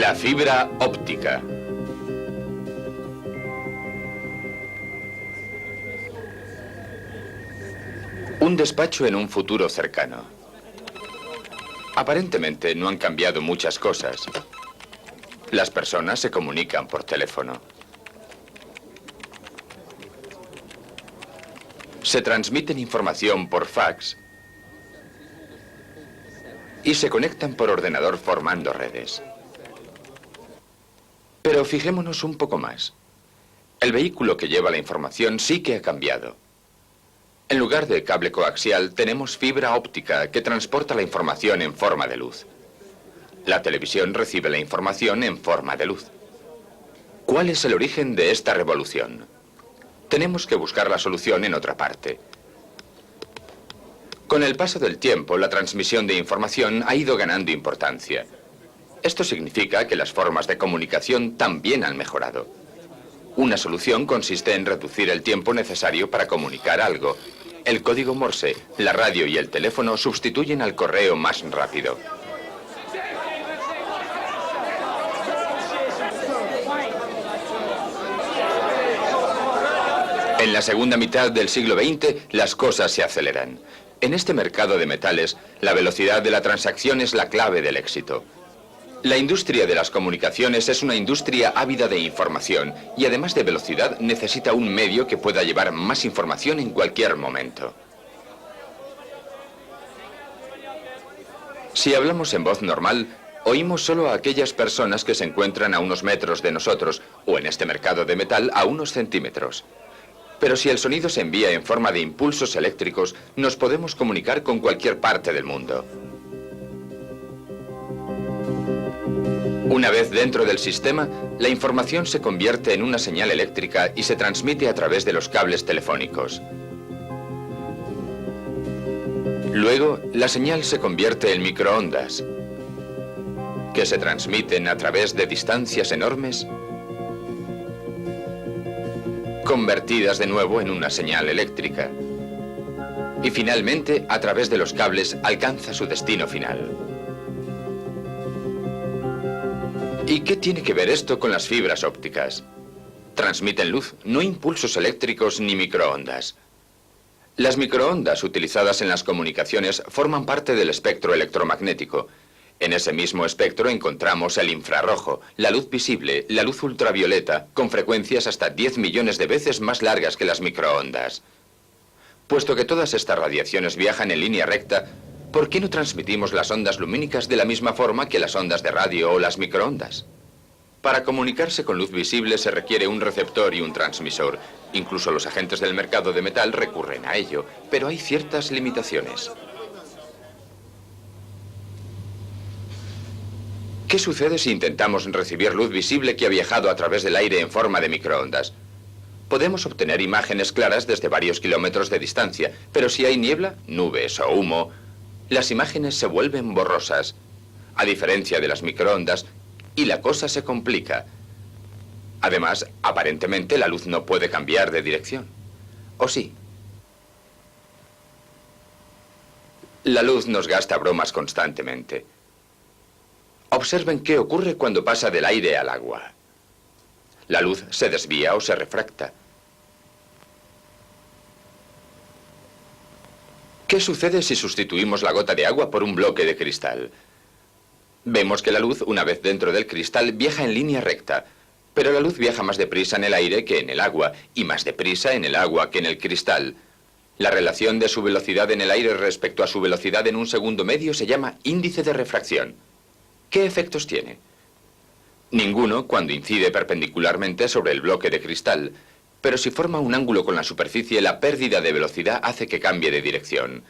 La fibra óptica. Un despacho en un futuro cercano. Aparentemente no han cambiado muchas cosas. Las personas se comunican por teléfono. Se transmiten información por fax y se conectan por ordenador formando redes. Pero fijémonos un poco más. El vehículo que lleva la información sí que ha cambiado. En lugar de cable coaxial, tenemos fibra óptica que transporta la información en forma de luz. La televisión recibe la información en forma de luz. ¿Cuál es el origen de esta revolución? Tenemos que buscar la solución en otra parte. Con el paso del tiempo, la transmisión de información ha ido ganando importancia. Esto significa que las formas de comunicación también han mejorado. Una solución consiste en reducir el tiempo necesario para comunicar algo. El código Morse, la radio y el teléfono sustituyen al correo más rápido. En la segunda mitad del siglo XX, las cosas se aceleran. En este mercado de metales, la velocidad de la transacción es la clave del éxito. La industria de las comunicaciones es una industria ávida de información y además de velocidad necesita un medio que pueda llevar más información en cualquier momento. Si hablamos en voz normal, oímos solo a aquellas personas que se encuentran a unos metros de nosotros o en este mercado de metal a unos centímetros. Pero si el sonido se envía en forma de impulsos eléctricos, nos podemos comunicar con cualquier parte del mundo. Una vez dentro del sistema, la información se convierte en una señal eléctrica y se transmite a través de los cables telefónicos. Luego, la señal se convierte en microondas, que se transmiten a través de distancias enormes, convertidas de nuevo en una señal eléctrica. Y finalmente, a través de los cables, alcanza su destino final. ¿Y qué tiene que ver esto con las fibras ópticas? Transmiten luz, no impulsos eléctricos ni microondas. Las microondas utilizadas en las comunicaciones forman parte del espectro electromagnético. En ese mismo espectro encontramos el infrarrojo, la luz visible, la luz ultravioleta, con frecuencias hasta 10 millones de veces más largas que las microondas. Puesto que todas estas radiaciones viajan en línea recta, ¿por qué no transmitimos las ondas lumínicas de la misma forma que las ondas de radio o las microondas? Para comunicarse con luz visible se requiere un receptor y un transmisor. Incluso los agentes del mercado de metal recurren a ello, pero hay ciertas limitaciones. ¿Qué sucede si intentamos recibir luz visible que ha viajado a través del aire en forma de microondas? Podemos obtener imágenes claras desde varios kilómetros de distancia, pero si hay niebla, nubes o humo, las imágenes se vuelven borrosas, a diferencia de las microondas, y la cosa se complica. Además, aparentemente la luz no puede cambiar de dirección. ¿O sí? La luz nos gasta bromas constantemente. Observen qué ocurre cuando pasa del aire al agua. La luz se desvía o se refracta. ¿Qué sucede si sustituimos la gota de agua por un bloque de cristal? Vemos que la luz, una vez dentro del cristal, viaja en línea recta, pero la luz viaja más deprisa en el aire que en el agua, y más deprisa en el agua que en el cristal. La relación de su velocidad en el aire respecto a su velocidad en un segundo medio se llama índice de refracción. ¿Qué efectos tiene? Ninguno cuando incide perpendicularmente sobre el bloque de cristal, pero si forma un ángulo con la superficie, la pérdida de velocidad hace que cambie de dirección.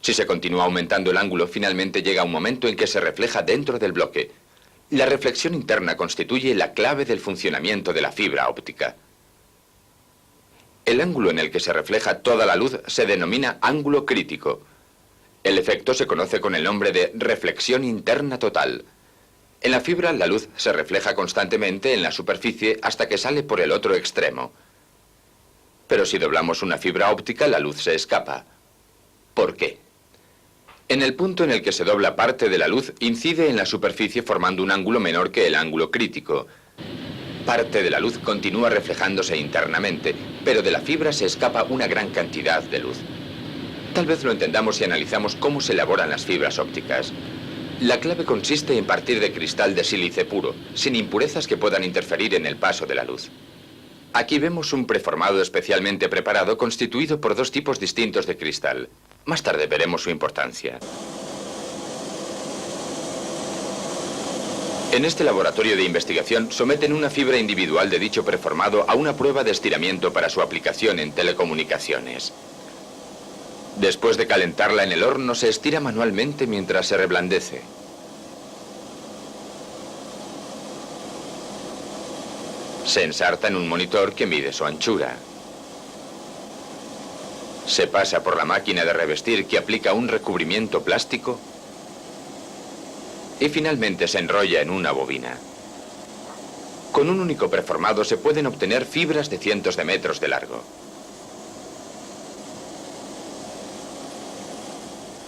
Si se continúa aumentando el ángulo, finalmente llega un momento en que se refleja dentro del bloque. La reflexión interna constituye la clave del funcionamiento de la fibra óptica. El ángulo en el que se refleja toda la luz se denomina ángulo crítico. El efecto se conoce con el nombre de reflexión interna total. En la fibra, la luz se refleja constantemente en la superficie hasta que sale por el otro extremo. Pero si doblamos una fibra óptica, la luz se escapa. ¿Por qué? En el punto en el que se dobla parte de la luz, incide en la superficie formando un ángulo menor que el ángulo crítico. Parte de la luz continúa reflejándose internamente, pero de la fibra se escapa una gran cantidad de luz. Tal vez lo entendamos si analizamos cómo se elaboran las fibras ópticas. La clave consiste en partir de cristal de sílice puro, sin impurezas que puedan interferir en el paso de la luz. Aquí vemos un preformado especialmente preparado constituido por dos tipos distintos de cristal. Más tarde veremos su importancia. En este laboratorio de investigación someten una fibra individual de dicho preformado a una prueba de estiramiento para su aplicación en telecomunicaciones. Después de calentarla en el horno, se estira manualmente mientras se reblandece. Se ensarta en un monitor que mide su anchura. Se pasa por la máquina de revestir que aplica un recubrimiento plástico y finalmente se enrolla en una bobina. Con un único preformado se pueden obtener fibras de cientos de metros de largo.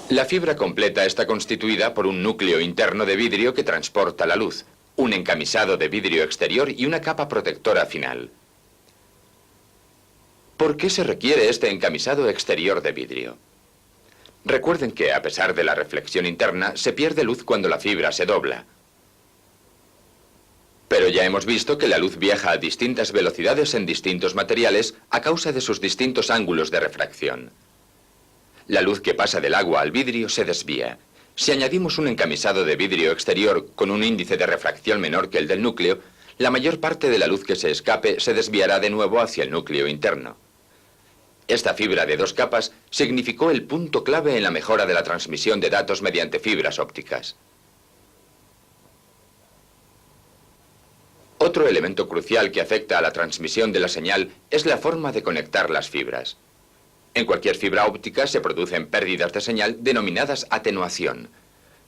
La fibra completa está constituida por un núcleo interno de vidrio que transporta la luz, un encamisado de vidrio exterior y una capa protectora final. ¿Por qué se requiere este encamisado exterior de vidrio? Recuerden que, a pesar de la reflexión interna, se pierde luz cuando la fibra se dobla. Pero ya hemos visto que la luz viaja a distintas velocidades en distintos materiales a causa de sus distintos ángulos de refracción. La luz que pasa del agua al vidrio se desvía. Si añadimos un encamisado de vidrio exterior con un índice de refracción menor que el del núcleo, la mayor parte de la luz que se escape se desviará de nuevo hacia el núcleo interno. Esta fibra de dos capas significó el punto clave en la mejora de la transmisión de datos mediante fibras ópticas. Otro elemento crucial que afecta a la transmisión de la señal es la forma de conectar las fibras. En cualquier fibra óptica se producen pérdidas de señal denominadas atenuación.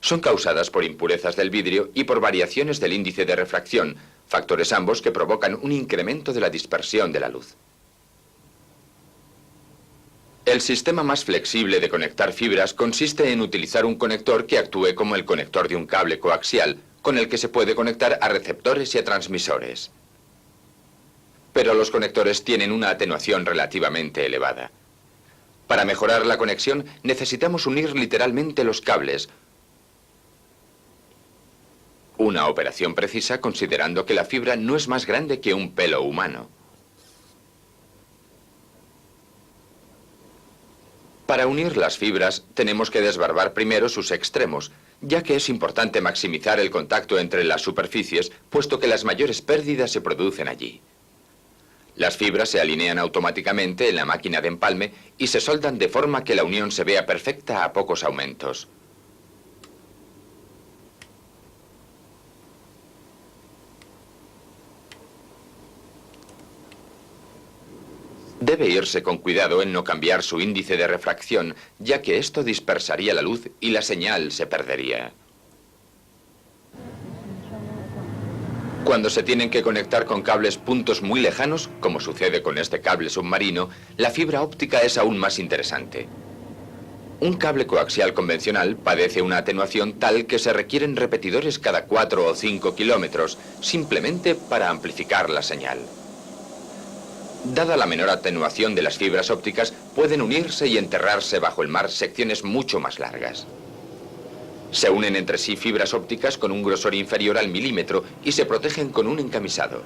Son causadas por impurezas del vidrio y por variaciones del índice de refracción, factores ambos que provocan un incremento de la dispersión de la luz. El sistema más flexible de conectar fibras consiste en utilizar un conector que actúe como el conector de un cable coaxial, con el que se puede conectar a receptores y a transmisores. Pero los conectores tienen una atenuación relativamente elevada. Para mejorar la conexión necesitamos unir literalmente los cables. Una operación precisa considerando que la fibra no es más grande que un pelo humano. Para unir las fibras tenemos que desbarbar primero sus extremos, ya que es importante maximizar el contacto entre las superficies, puesto que las mayores pérdidas se producen allí. Las fibras se alinean automáticamente en la máquina de empalme y se soldan de forma que la unión se vea perfecta a pocos aumentos. Debe irse con cuidado en no cambiar su índice de refracción, ya que esto dispersaría la luz y la señal se perdería. Cuando se tienen que conectar con cables puntos muy lejanos, como sucede con este cable submarino, la fibra óptica es aún más interesante. Un cable coaxial convencional padece una atenuación tal que se requieren repetidores cada 4 o 5 kilómetros, simplemente para amplificar la señal. Dada la menor atenuación de las fibras ópticas, pueden unirse y enterrarse bajo el mar secciones mucho más largas. Se unen entre sí fibras ópticas con un grosor inferior al milímetro y se protegen con un encamisado.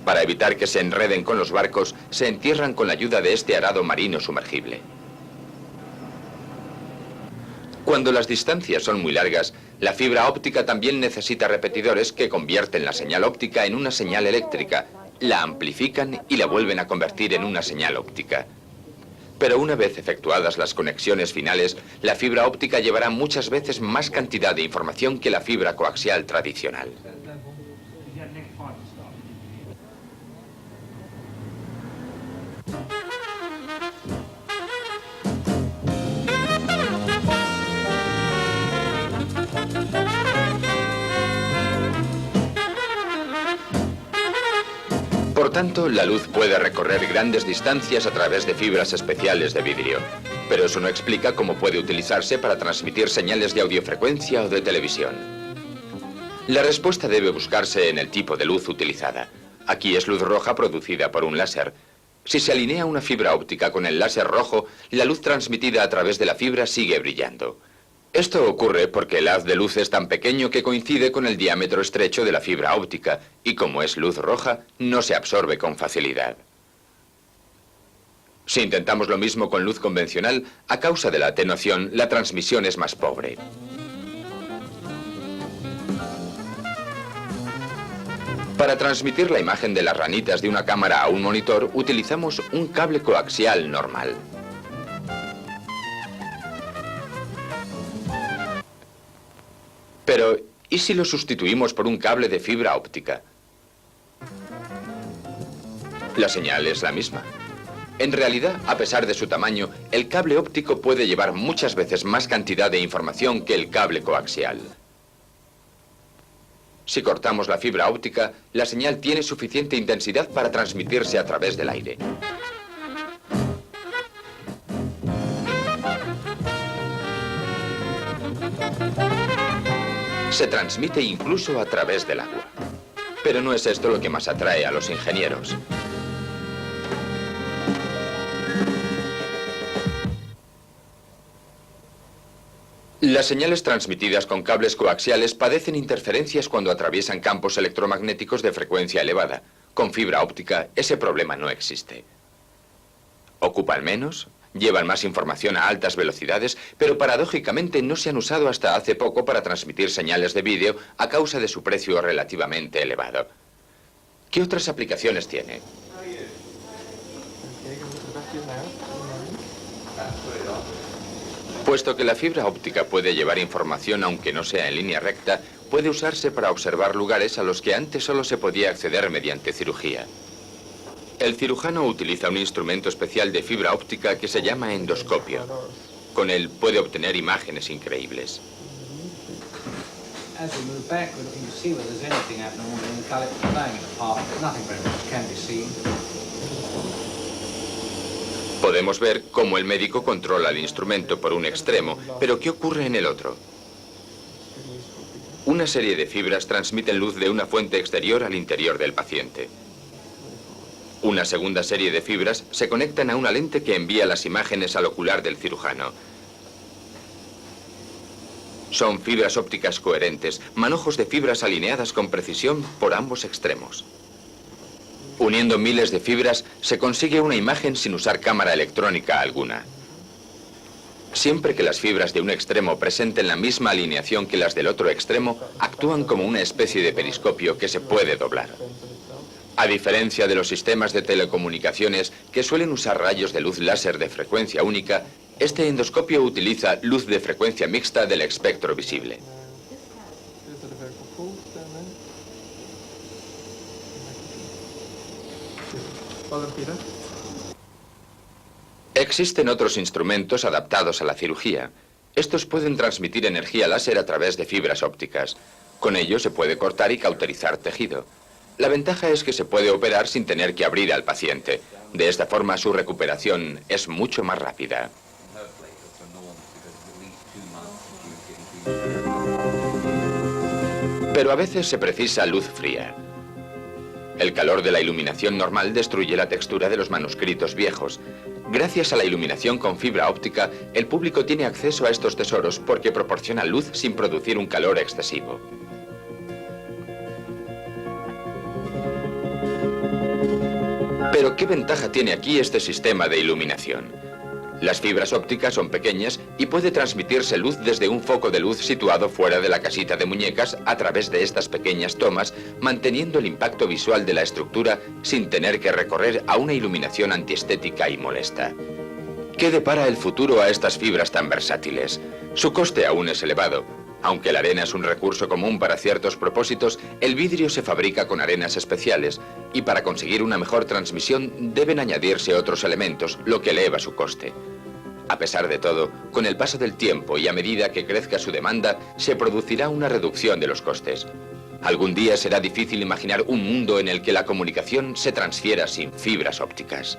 Para evitar que se enreden con los barcos, se entierran con la ayuda de este arado marino sumergible. Cuando las distancias son muy largas, la fibra óptica también necesita repetidores que convierten la señal óptica en una señal eléctrica, la amplifican y la vuelven a convertir en una señal óptica. Pero una vez efectuadas las conexiones finales, la fibra óptica llevará muchas veces más cantidad de información que la fibra coaxial tradicional. Por tanto, la luz puede recorrer grandes distancias a través de fibras especiales de vidrio. Pero eso no explica cómo puede utilizarse para transmitir señales de audiofrecuencia o de televisión. La respuesta debe buscarse en el tipo de luz utilizada. Aquí es luz roja producida por un láser. Si se alinea una fibra óptica con el láser rojo, la luz transmitida a través de la fibra sigue brillando. Esto ocurre porque el haz de luz es tan pequeño que coincide con el diámetro estrecho de la fibra óptica y como es luz roja, no se absorbe con facilidad. Si intentamos lo mismo con luz convencional, a causa de la atenuación, la transmisión es más pobre. Para transmitir la imagen de las ranitas de una cámara a un monitor, utilizamos un cable coaxial normal. Pero, ¿y si lo sustituimos por un cable de fibra óptica? La señal es la misma. En realidad, a pesar de su tamaño, el cable óptico puede llevar muchas veces más cantidad de información que el cable coaxial. Si cortamos la fibra óptica, la señal tiene suficiente intensidad para transmitirse a través del aire. Se transmite incluso a través del agua. Pero no es esto lo que más atrae a los ingenieros. Las señales transmitidas con cables coaxiales padecen interferencias cuando atraviesan campos electromagnéticos de frecuencia elevada. Con fibra óptica, ese problema no existe. Ocupan menos, llevan más información a altas velocidades, pero paradójicamente no se han usado hasta hace poco para transmitir señales de vídeo a causa de su precio relativamente elevado. ¿Qué otras aplicaciones tiene? Puesto que la fibra óptica puede llevar información aunque no sea en línea recta, puede usarse para observar lugares a los que antes solo se podía acceder mediante cirugía. El cirujano utiliza un instrumento especial de fibra óptica que se llama endoscopio. Con él puede obtener imágenes increíbles. Podemos ver cómo el médico controla el instrumento por un extremo, pero ¿qué ocurre en el otro? Una serie de fibras transmiten luz de una fuente exterior al interior del paciente. Una segunda serie de fibras se conectan a una lente que envía las imágenes al ocular del cirujano. Son fibras ópticas coherentes, manojos de fibras alineadas con precisión por ambos extremos. Uniendo miles de fibras, se consigue una imagen sin usar cámara electrónica alguna. Siempre que las fibras de un extremo presenten la misma alineación que las del otro extremo, actúan como una especie de periscopio que se puede doblar. A diferencia de los sistemas de telecomunicaciones que suelen usar rayos de luz láser de frecuencia única, este endoscopio utiliza luz de frecuencia mixta del espectro visible. Existen otros instrumentos adaptados a la cirugía. Estos pueden transmitir energía láser a través de fibras ópticas. Con ello se puede cortar y cauterizar tejido. La ventaja es que se puede operar sin tener que abrir al paciente. De esta forma su recuperación es mucho más rápida. Pero a veces se precisa luz fría. El calor de la iluminación normal destruye la textura de los manuscritos viejos. Gracias a la iluminación con fibra óptica, el público tiene acceso a estos tesoros porque proporciona luz sin producir un calor excesivo. Pero ¿qué ventaja tiene aquí este sistema de iluminación? Las fibras ópticas son pequeñas y puede transmitirse luz desde un foco de luz situado fuera de la casita de muñecas a través de estas pequeñas tomas, manteniendo el impacto visual de la estructura sin tener que recorrer a una iluminación antiestética y molesta. ¿Qué depara el futuro a estas fibras tan versátiles? Su coste aún es elevado. Aunque la arena es un recurso común para ciertos propósitos, el vidrio se fabrica con arenas especiales y para conseguir una mejor transmisión deben añadirse otros elementos, lo que eleva su coste. A pesar de todo, con el paso del tiempo y a medida que crezca su demanda, se producirá una reducción de los costes. Algún día será difícil imaginar un mundo en el que la comunicación se transfiera sin fibras ópticas.